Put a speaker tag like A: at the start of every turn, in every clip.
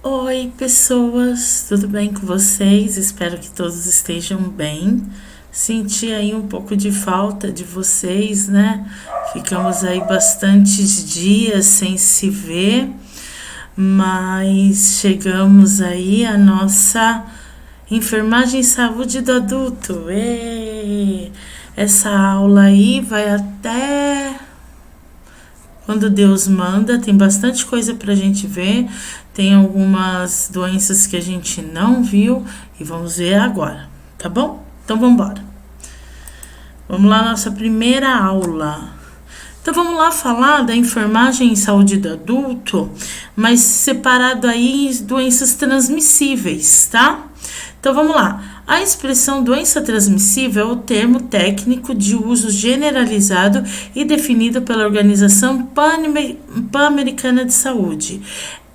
A: Oi, pessoas, tudo bem com vocês? Espero que todos estejam bem. Senti aí um pouco de falta de vocês, né? Ficamos aí bastantes dias sem se ver, mas chegamos aí à nossa enfermagem e saúde do adulto. Essa aula aí vai até quando Deus manda, tem bastante coisa para a gente ver, tem algumas doenças que a gente não viu e vamos ver agora, tá bom? Então vamos embora. Vamos lá, nossa primeira aula. Então vamos lá falar da enfermagem e saúde do adulto, mas separado aí em doenças transmissíveis, tá? Então vamos lá. A expressão doença transmissível é o termo técnico de uso generalizado e definido pela Organização Pan-Americana de Saúde.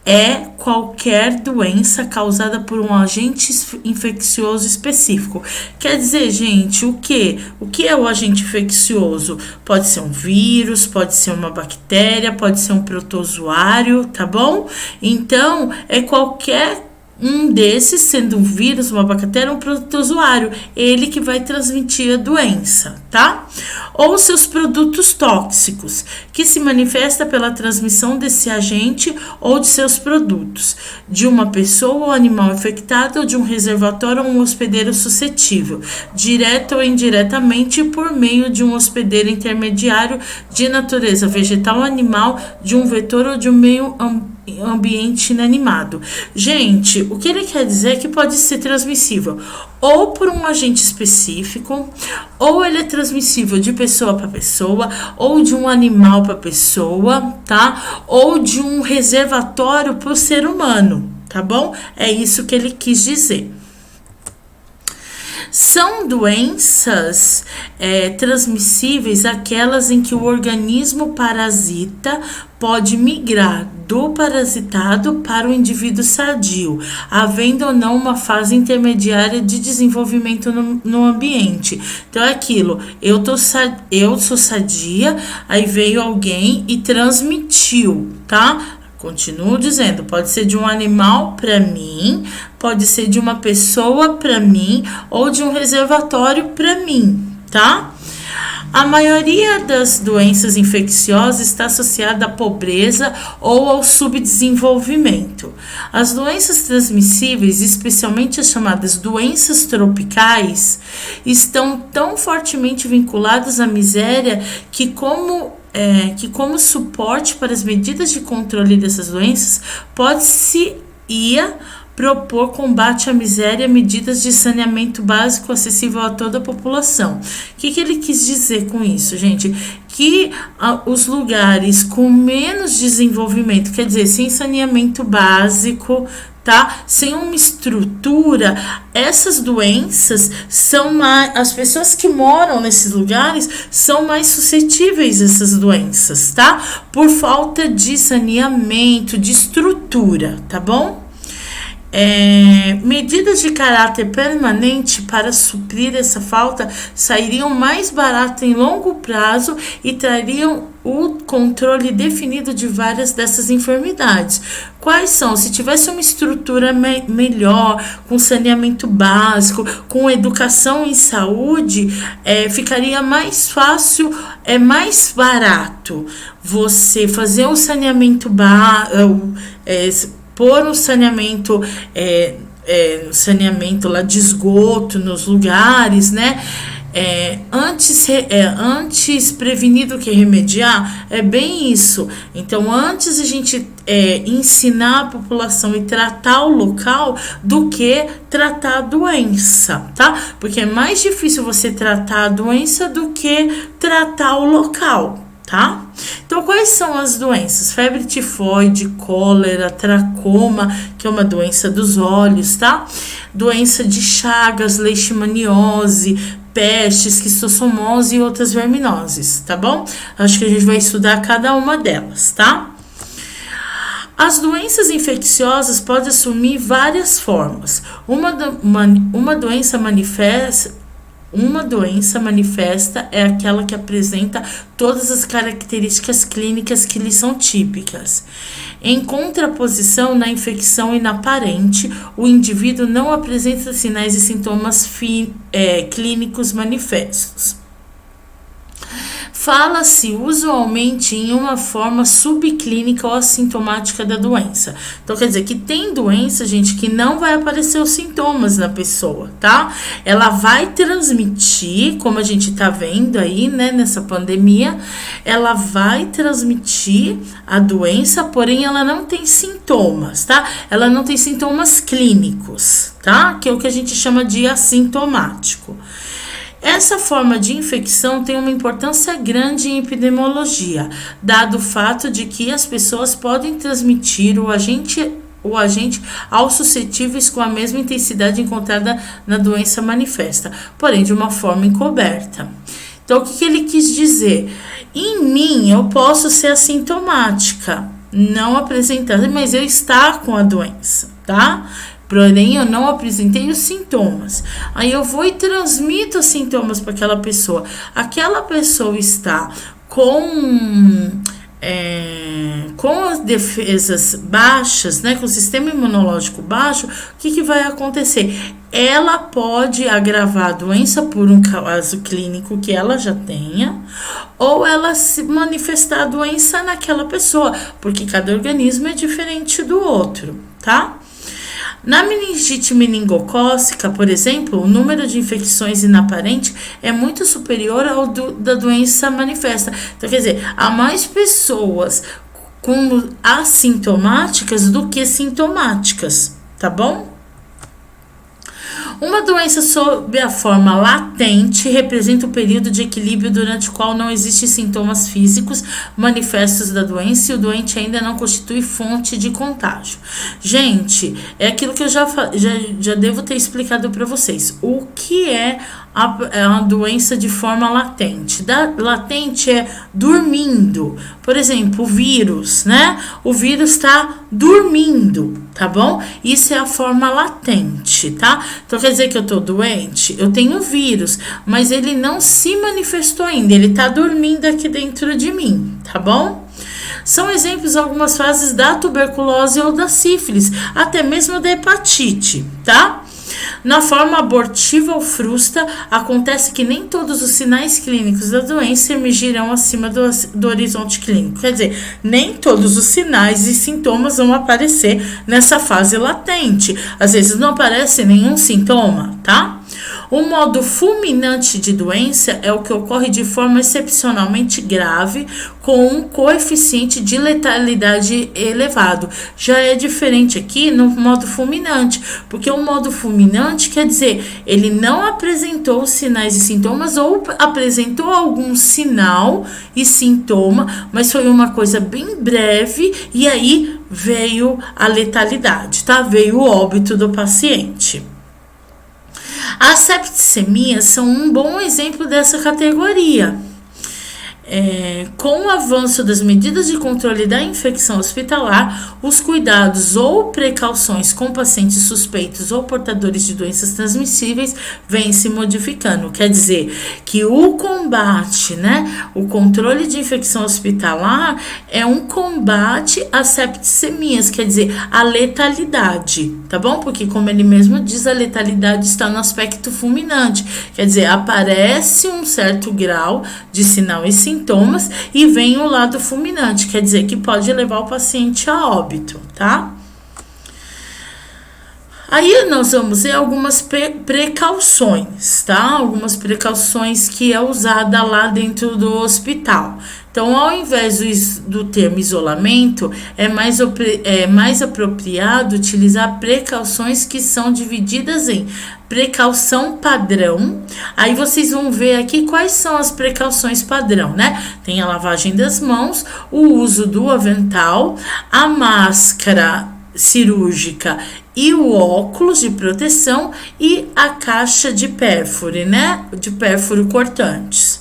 A: É qualquer doença causada por um agente infeccioso específico. Quer dizer, gente, o que? O que é o agente infeccioso? Pode ser um vírus, pode ser uma bactéria, pode ser um protozoário, tá bom? Então, é qualquer um desses, sendo um vírus, uma bactéria, um protozoário, ele que vai transmitir a doença, tá? Ou seus produtos tóxicos, que se manifesta pela transmissão desse agente ou de seus produtos, de uma pessoa ou animal infectado, ou de um reservatório ou um hospedeiro suscetível, direto ou indiretamente por meio de um hospedeiro intermediário de natureza vegetal ou animal, de um vetor ou de um meio ambiente inanimado. Gente, o que ele quer dizer é que pode ser transmissível ou por um agente específico, ou ele é transmissível de pessoa para pessoa, ou de um animal para pessoa, tá? Ou de um reservatório para o ser humano, tá bom? É isso que ele quis dizer. São doenças transmissíveis aquelas em que o organismo parasita pode migrar do parasitado para o indivíduo sadio, havendo ou não uma fase intermediária de desenvolvimento no ambiente. Então é aquilo, eu sou sadia, aí veio alguém e transmitiu, tá? Continuo dizendo, pode ser de um animal para mim, pode ser de uma pessoa para mim ou de um reservatório para mim, tá? A maioria das doenças infecciosas está associada à pobreza ou ao subdesenvolvimento. As doenças transmissíveis, especialmente as chamadas doenças tropicais, estão tão fortemente vinculadas à miséria que como suporte para as medidas de controle dessas doenças, pode-se propor combate à miséria, medidas de saneamento básico acessível a toda a população. O que ele quis dizer com isso, gente? Que os lugares com menos desenvolvimento, quer dizer, sem saneamento básico, tá? Sem uma estrutura, essas doenças são mais, as pessoas que moram nesses lugares são mais suscetíveis a essas doenças, tá? Por falta de saneamento, de estrutura, tá bom? Medidas de caráter permanente para suprir essa falta sairiam mais baratas em longo prazo e trariam o controle definido de várias dessas enfermidades. Quais são? Se tivesse uma estrutura melhor, com saneamento básico, com educação em saúde, ficaria mais fácil, mais barato você fazer um saneamento pôr um saneamento lá de esgoto nos lugares, né? Antes prevenir do que remediar, é bem isso. Então, antes a gente ensinar a população e tratar o local do que tratar a doença, tá? Porque é mais difícil você tratar a doença do que tratar o local, tá? Então, quais são as doenças? Febre tifoide, cólera, tracoma, que é uma doença dos olhos, tá? Doença de Chagas, leishmaniose, peste, esquistossomose e outras verminoses, tá bom? Acho que a gente vai estudar cada uma delas, tá? As doenças infecciosas podem assumir várias formas. Uma doença manifesta Uma doença manifesta é aquela que apresenta todas as características clínicas que lhe são típicas. Em contraposição, na infecção inaparente, o indivíduo não apresenta sinais e sintomas clínicos manifestos. Fala-se usualmente em uma forma subclínica ou assintomática da doença. Então, quer dizer que tem doença, gente, que não vai aparecer os sintomas na pessoa, tá? Ela vai transmitir, como a gente tá vendo aí, né, nessa pandemia, ela vai transmitir a doença, porém ela não tem sintomas, tá? Ela não tem sintomas clínicos, tá? Que é o que a gente chama de assintomático. Essa forma de infecção tem uma importância grande em epidemiologia, dado o fato de que as pessoas podem transmitir o agente aos suscetíveis com a mesma intensidade encontrada na doença manifesta, porém de uma forma encoberta. Então, o que ele quis dizer? Em mim, eu posso ser assintomática, não apresentar, mas eu estar com a doença, tá? Porém, eu não apresentei os sintomas. Aí eu vou e transmito os sintomas para aquela pessoa. Aquela pessoa está com as defesas baixas, né, com o sistema imunológico baixo. O que vai acontecer? Ela pode agravar a doença por um caso clínico que ela já tenha, ou ela se manifestar a doença naquela pessoa, porque cada organismo é diferente do outro, tá? Na meningite meningocócica, por exemplo, o número de infecções inaparentes é muito superior ao da doença manifesta. Então, quer dizer, há mais pessoas com assintomáticas do que sintomáticas, tá bom? Uma doença sob a forma latente representa o período de equilíbrio durante o qual não existem sintomas físicos manifestos da doença e o doente ainda não constitui fonte de contágio. Gente, é aquilo que eu já devo ter explicado para vocês. O que é a doença de forma latente? Latente é dormindo. Por exemplo, o vírus, né? O vírus está dormindo, tá bom? Isso é a forma latente, tá? Então, quer dizer que eu tô doente? Eu tenho vírus, mas ele não se manifestou ainda. Ele tá dormindo aqui dentro de mim, tá bom? São exemplos algumas fases da tuberculose ou da sífilis, até mesmo da hepatite, tá? Na forma abortiva ou frusta, acontece que nem todos os sinais clínicos da doença emergirão acima do horizonte clínico. Quer dizer, nem todos os sinais e sintomas vão aparecer nessa fase latente. Às vezes não aparece nenhum sintoma, tá? O modo fulminante de doença é o que ocorre de forma excepcionalmente grave, com um coeficiente de letalidade elevado. Já é diferente aqui no modo fulminante, porque o modo fulminante quer dizer, ele não apresentou sinais e sintomas ou apresentou algum sinal e sintoma, mas foi uma coisa bem breve e aí veio a letalidade, tá? Veio o óbito do paciente. As septicemias são um bom exemplo dessa categoria. Com o avanço das medidas de controle da infecção hospitalar, os cuidados ou precauções com pacientes suspeitos ou portadores de doenças transmissíveis vêm se modificando. Quer dizer que o combate, né, o controle de infecção hospitalar é um combate às septicemias, quer dizer, a letalidade, tá bom? Porque, como ele mesmo diz, a letalidade está no aspecto fulminante, quer dizer, aparece um certo grau de sinal e sintomas e vem o lado fulminante, quer dizer que pode levar o paciente a óbito, tá? Aí nós vamos ver algumas precauções, tá? Algumas precauções que é usada lá dentro do hospital. Então, ao invés do termo isolamento, é mais apropriado utilizar precauções que são divididas em precaução padrão. Aí vocês vão ver aqui quais são as precauções padrão, né? Tem a lavagem das mãos, o uso do avental, a máscara cirúrgica e o óculos de proteção e a caixa de pérfuro, né? De pérfuro cortantes.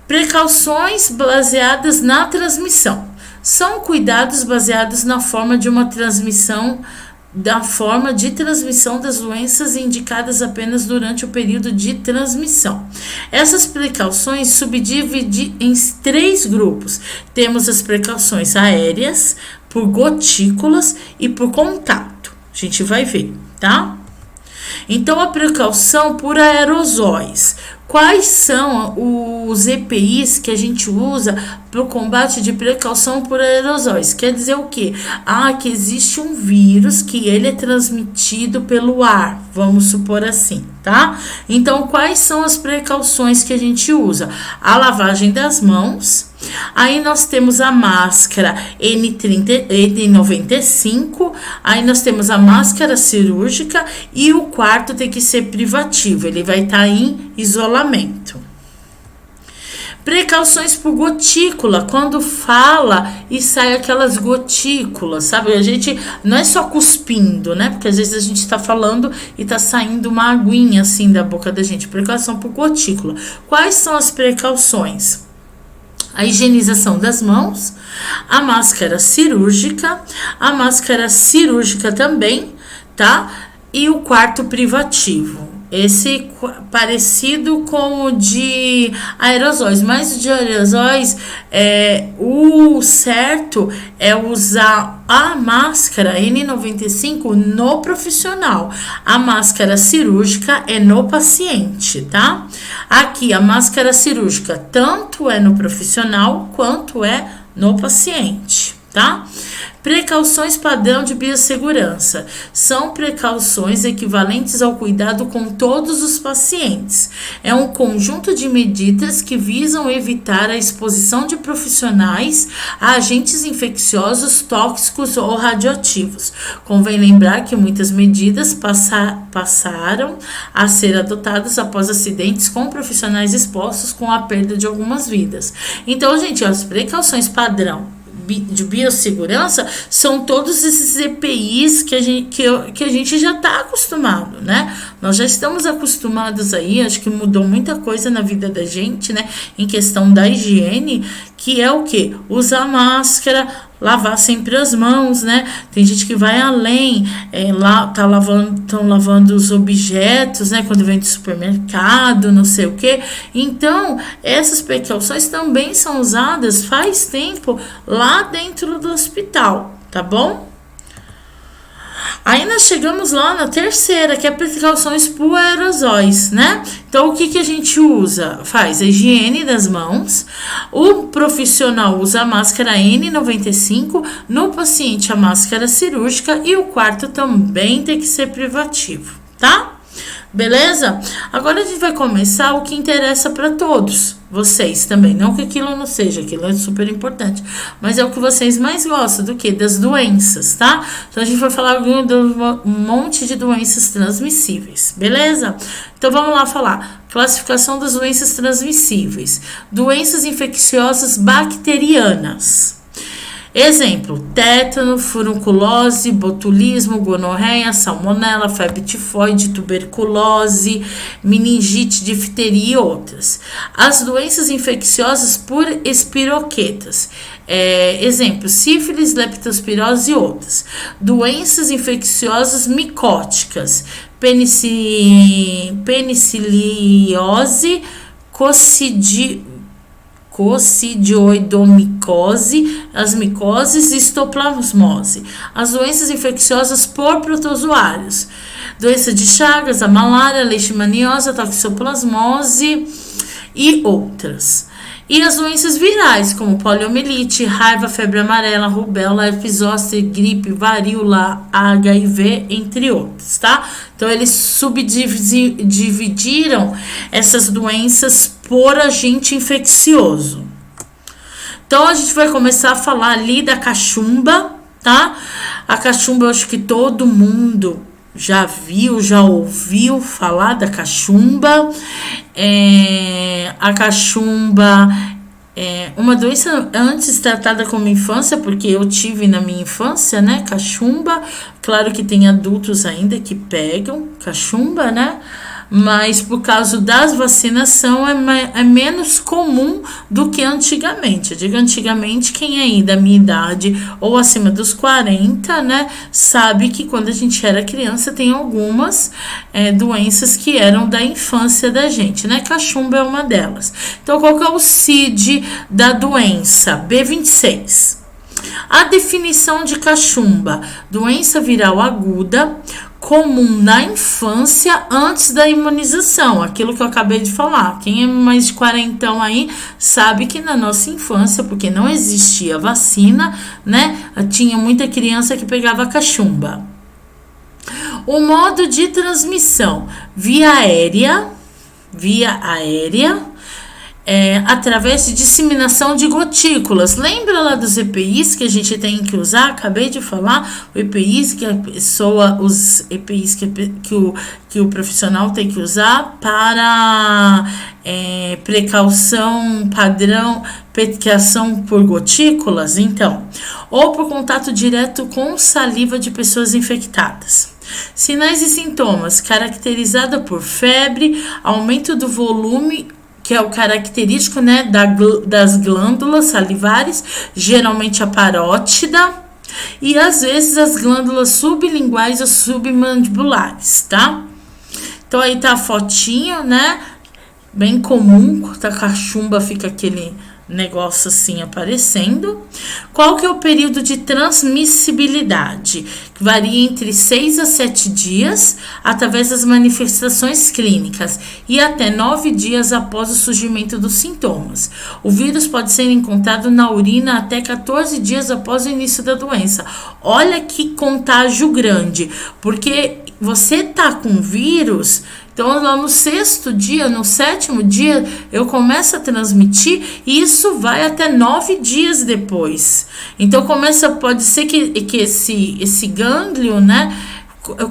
A: Precauções baseadas na transmissão. São cuidados baseados na forma de uma transmissão da forma de transmissão das doenças indicadas apenas durante o período de transmissão. Essas precauções subdividem em 3 grupos. Temos as precauções aéreas, por gotículas e por contato. A gente vai ver, tá? Então, a precaução por aerosóis. Quais são os EPIs que a gente usa para o combate de precaução por aerosóis? Quer dizer o quê? Que existe um vírus que ele é transmitido pelo ar, vamos supor assim, tá? Então, quais são as precauções que a gente usa? A lavagem das mãos. Aí nós temos a máscara N95, aí nós temos a máscara cirúrgica e o quarto tem que ser privativo, ele vai estar em isolamento. Precauções por gotícula, quando fala e sai aquelas gotículas, sabe? A gente não é só cuspindo, né? Porque às vezes a gente tá falando e tá saindo uma aguinha assim da boca da gente. Precaução por gotícula. Quais são as precauções? A higienização das mãos, a máscara cirúrgica também, tá? E o quarto privativo. Esse parecido com o de aerosóis, mas o de aerosóis, o certo é usar a máscara N95 no profissional. A máscara cirúrgica é no paciente, tá? Aqui, a máscara cirúrgica tanto é no profissional quanto é no paciente, tá? Precauções padrão de biossegurança. São precauções equivalentes ao cuidado com todos os pacientes. É um conjunto de medidas que visam evitar a exposição de profissionais a agentes infecciosos, tóxicos ou radioativos. Convém lembrar que muitas medidas passaram a ser adotadas após acidentes com profissionais expostos com a perda de algumas vidas. Então, gente, as precauções padrão de biossegurança são todos esses EPIs que a gente já está acostumado, né? Nós já estamos acostumados aí, acho que mudou muita coisa na vida da gente, né? Em questão da higiene, que é o quê? Usar máscara, lavar sempre as mãos, né? Tem gente que vai além, estão lavando os objetos, né? Quando vem do supermercado, não sei o quê. Então, essas precauções também são usadas faz tempo lá dentro do hospital, tá bom? Aí nós chegamos lá na terceira, que é precauções por aerosóis, né? Então, o que a gente usa? Faz a higiene das mãos, o profissional usa a máscara N95, no paciente a máscara cirúrgica e o quarto também tem que ser privativo, tá? Beleza? Agora a gente vai começar o que interessa para todos vocês também. Não que aquilo não seja, aquilo é super importante, mas é o que vocês mais gostam, do que? Das doenças, tá? Então a gente vai falar de um monte de doenças transmissíveis, beleza? Então vamos lá falar. Classificação das doenças transmissíveis. Doenças infecciosas bacterianas. Exemplo: tétano, furunculose, botulismo, gonorreia, salmonela, febre tifoide, tuberculose, meningite, difteria e outras. As doenças infecciosas por espiroquetas. Exemplo: sífilis, leptospirose e outras. Doenças infecciosas micóticas. Peniciliose, coccidioidomicose, as micoses e histoplasmose. As doenças infecciosas por protozoários. Doença de Chagas, a malária, a leishmaniose, a toxoplasmose e outras. E as doenças virais, como poliomielite, raiva, febre amarela, rubéola, herpes zoster, gripe, varíola, HIV, entre outros, tá? Então, eles subdividiram essas doenças por agente infeccioso. Então, a gente vai começar a falar ali da cachumba, tá? A cachumba, eu acho que todo mundo já viu, já ouviu falar da cachumba. A cachumba é uma doença antes tratada como infância, porque eu tive na minha infância, né, cachumba. Claro que tem adultos ainda que pegam cachumba, né, mas por causa das vacinação é menos comum do que antigamente. Eu digo antigamente, quem aí da minha idade ou acima dos 40, né, sabe que quando a gente era criança tem algumas doenças que eram da infância da gente, né? Cachumba é uma delas. Então, qual que é o CID da doença? B26. A definição de cachumba: doença viral aguda, comum na infância antes da imunização. Aquilo que eu acabei de falar. Quem é mais de 40 aí sabe que na nossa infância, porque não existia vacina, né? Tinha muita criança que pegava cachumba. O modo de transmissão: via aérea, através de disseminação de gotículas. Lembra lá dos EPIs que a gente tem que usar? Acabei de falar, o EPIs que a pessoa, os EPIs que o profissional tem que usar para precaução padrão, medicação por gotículas, então, ou por contato direto com saliva de pessoas infectadas. Sinais e sintomas: caracterizada por febre, aumento do volume, que é o característico, né, das glândulas salivares, geralmente a parótida, e às vezes as glândulas sublinguais ou submandibulares, tá? Então aí tá a fotinho, né, bem comum, da cachumba fica aquele negócio assim aparecendo. Qual que é o período de transmissibilidade? Que varia entre 6 a 7 dias através das manifestações clínicas e até 9 dias após o surgimento dos sintomas. O vírus pode ser encontrado na urina até 14 dias após o início da doença. Olha que contágio grande, porque você tá com vírus. Então, lá no 6º dia, no 7º dia, eu começo a transmitir e isso vai até 9 dias depois. Então, pode ser que esse gânglio, né,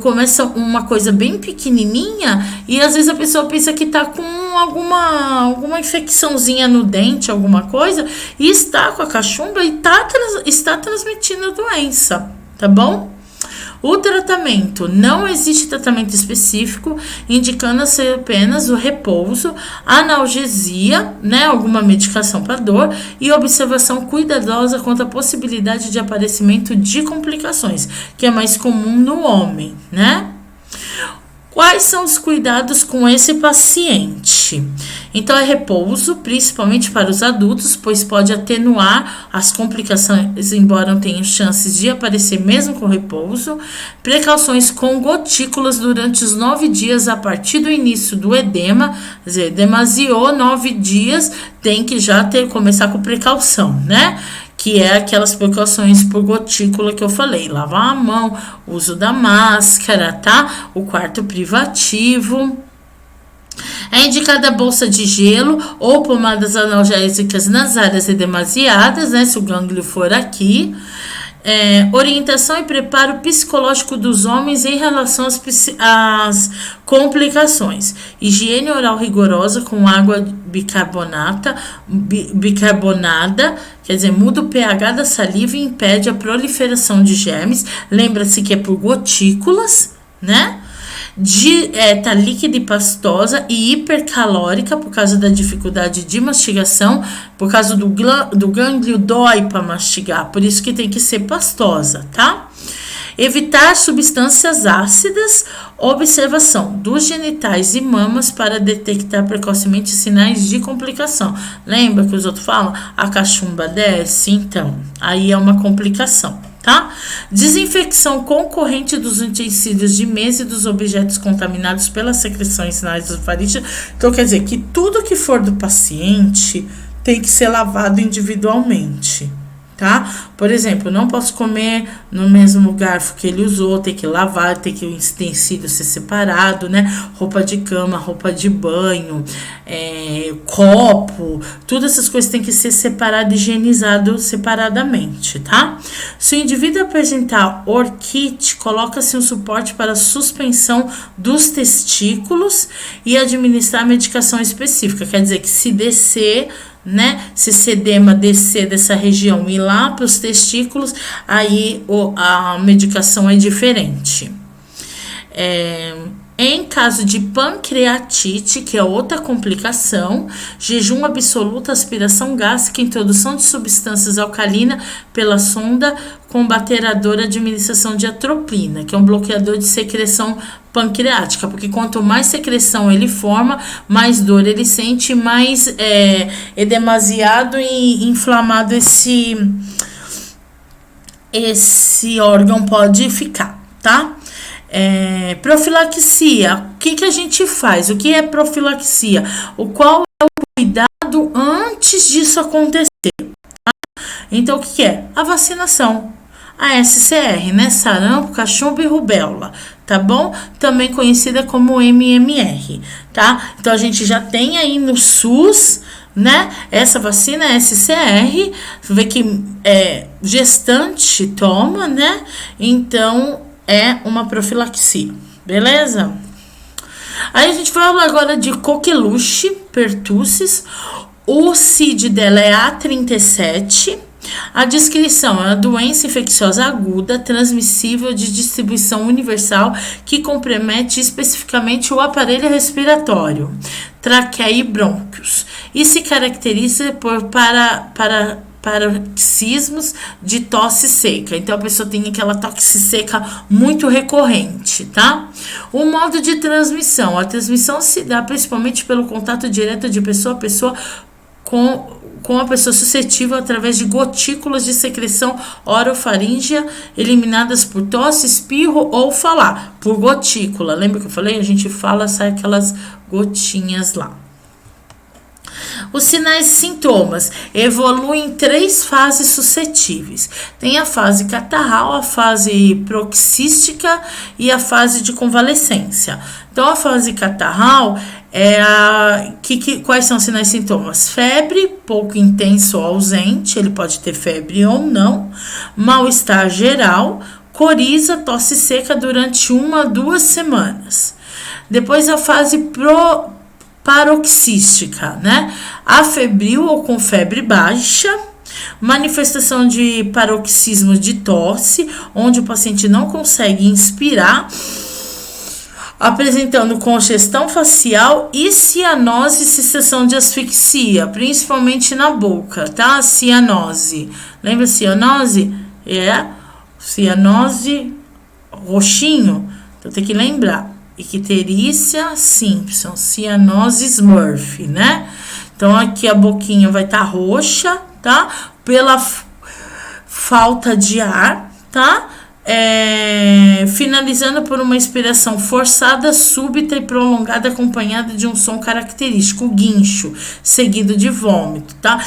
A: começa uma coisa bem pequenininha e às vezes a pessoa pensa que tá com alguma infecçãozinha no dente, alguma coisa, e está com a cachumba e está transmitindo a doença, tá bom? O tratamento: não existe tratamento específico, indicando-se apenas o repouso, analgesia, né, alguma medicação para dor e observação cuidadosa quanto à possibilidade de aparecimento de complicações, que é mais comum no homem, né? Quais são os cuidados com esse paciente? Então, é repouso, principalmente para os adultos, pois pode atenuar as complicações, embora não tenham chances de aparecer mesmo com repouso. Precauções com gotículas durante os 9 dias a partir do início do edema. Quer dizer, demasiou 9 dias, tem que já começar com precaução, né? Que é aquelas precauções por gotícula que eu falei: lavar a mão, uso da máscara, tá? O quarto privativo. É indicada a bolsa de gelo ou pomadas analgésicas nas áreas edemasiadas, né? Se o gânglio for aqui. Orientação e preparo psicológico dos homens em relação às complicações. Higiene oral rigorosa com água bicarbonada, quer dizer, muda o pH da saliva e impede a proliferação de germes. Lembra-se que é por gotículas, né? Tá líquida e pastosa e hipercalórica por causa da dificuldade de mastigação, por causa do gânglio dói para mastigar, por isso que tem que ser pastosa, tá? Evitar substâncias ácidas, observação dos genitais e mamas para detectar precocemente sinais de complicação. Lembra que os outros falam? A cachumba desce, então, aí é uma complicação. Tá? Desinfecção concorrente dos utensílios de mesa e dos objetos contaminados pelas secreções nasofaríngea. Então, quer dizer que tudo que for do paciente tem que ser lavado individualmente, tá? Por exemplo, não posso comer no mesmo garfo que ele usou, tem que lavar, tem que o utensílio ser separado, né? Roupa de cama, roupa de banho, copo, todas essas coisas tem que ser separado, higienizado separadamente, tá? Se o indivíduo apresentar orquite, coloca-se um suporte para suspensão dos testículos e administrar medicação específica, quer dizer que se descer, né, se esse edema descer dessa região e ir lá para os testículos, aí a medicação é diferente. Em caso de pancreatite, que é outra complicação, jejum absoluto, aspiração gástrica, introdução de substâncias alcalinas pela sonda, combater a dor, administração de atropina, que é um bloqueador de secreção pancreática, porque quanto mais secreção ele forma, mais dor ele sente, mais é demasiado e inflamado esse órgão pode ficar, tá? Profilaxia, o que a gente faz? O que é profilaxia? Qual é o cuidado antes disso acontecer? Tá? Então, o que é? A vacinação. A SCR, né? Sarampo, cachumba e rubéola, tá bom? Também conhecida como MMR, tá? Então, a gente já tem aí no SUS, né? Essa vacina é SCR, vê que gestante toma, né? Então, é uma profilaxia, beleza? Aí a gente fala agora de coqueluche pertussis. O CID dela é A37. A descrição é uma doença infecciosa aguda, transmissível de distribuição universal que compromete especificamente o aparelho respiratório, traqueia e brônquios, e se caracteriza por paroxismos de tosse seca. Então, a pessoa tem aquela tosse seca muito recorrente, tá? O modo de transmissão. A transmissão se dá principalmente pelo contato direto de pessoa a pessoa com a pessoa suscetível através de gotículas de secreção orofaríngea eliminadas por tosse, espirro ou falar. Por gotícula. Lembra que eu falei? A gente fala, sai aquelas gotinhas lá. Os sinais e sintomas evoluem em 3 fases suscetíveis. Tem a fase catarral, a fase paroxística e a fase de convalescência. Então, a fase catarral quais são os sinais e sintomas? Febre, pouco intenso ou ausente, ele pode ter febre ou não. Mal-estar geral, coriza, tosse seca durante 1 a 2 semanas. Depois a fase paroxística, né? Afebril ou com febre baixa, manifestação de paroxismo de tosse, onde o paciente não consegue inspirar, apresentando congestão facial e cianose e sensação de asfixia, principalmente na boca, tá? Cianose. Lembra cianose? Cianose roxinho. Então tem que lembrar. Icterícia Simpson, cianose Smurf, né? Então aqui a boquinha vai estar roxa, tá? Pela falta de ar, tá? Finalizando por uma expiração forçada, súbita e prolongada, acompanhada de um som característico, o guincho, seguido de vômito, tá?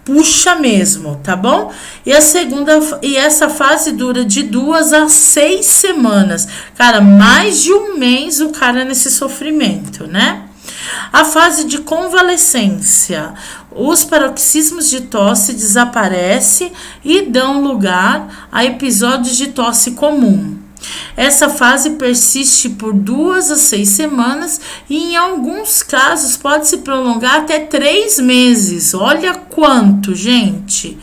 A: Puxa mesmo, tá bom? E essa fase dura de 2 a 6 semanas. Cara, mais de 1 mês o cara nesse sofrimento, né? A fase de convalescência. Os paroxismos de tosse desaparecem e dão lugar a episódios de tosse comum. Essa fase persiste por 2 a 6 semanas e em alguns casos pode se prolongar até 3 meses. Olha quanto, gente!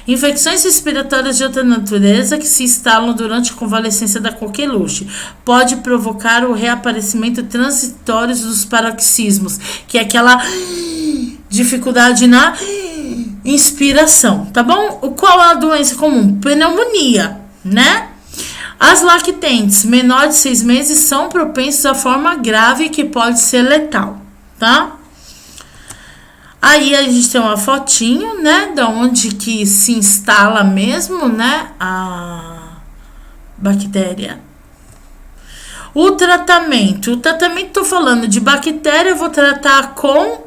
A: Infecções respiratórias de outra natureza que se instalam durante a convalescência da coqueluche pode provocar o reaparecimento transitório dos paroxismos, que é aquela dificuldade na inspiração, tá bom? Qual é a doença comum? Pneumonia, né? As lactentes menores de 6 meses são propensas à forma grave que pode ser letal, tá? Aí a gente tem uma fotinho, né, da onde que se instala mesmo, né, a bactéria. O tratamento tô falando de bactéria, eu vou tratar com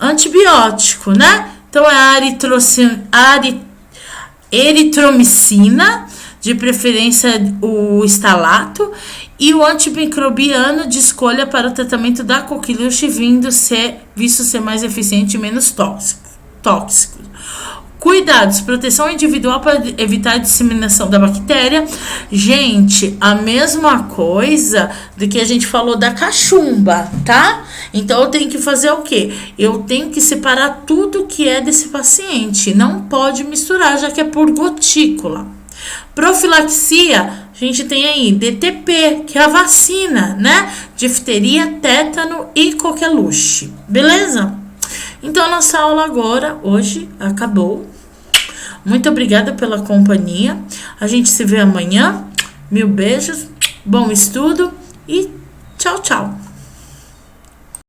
A: antibiótico, né? Então é a eritromicina, de preferência o estalato, e o antimicrobiano de escolha para o tratamento da coqueluche, visto ser mais eficiente e menos tóxico. Cuidados, proteção individual para evitar a disseminação da bactéria. Gente, a mesma coisa do que a gente falou da cachumba, tá? Então, eu tenho que fazer o quê? Eu tenho que separar tudo que é desse paciente. Não pode misturar, já que é por gotícula. Profilaxia, A gente tem aí DTP, que é a vacina, né? Difteria, tétano e coqueluche. Beleza? Então, a nossa aula agora, hoje, acabou. Muito obrigada pela companhia. A gente se vê amanhã. Mil beijos, bom estudo e tchau, tchau.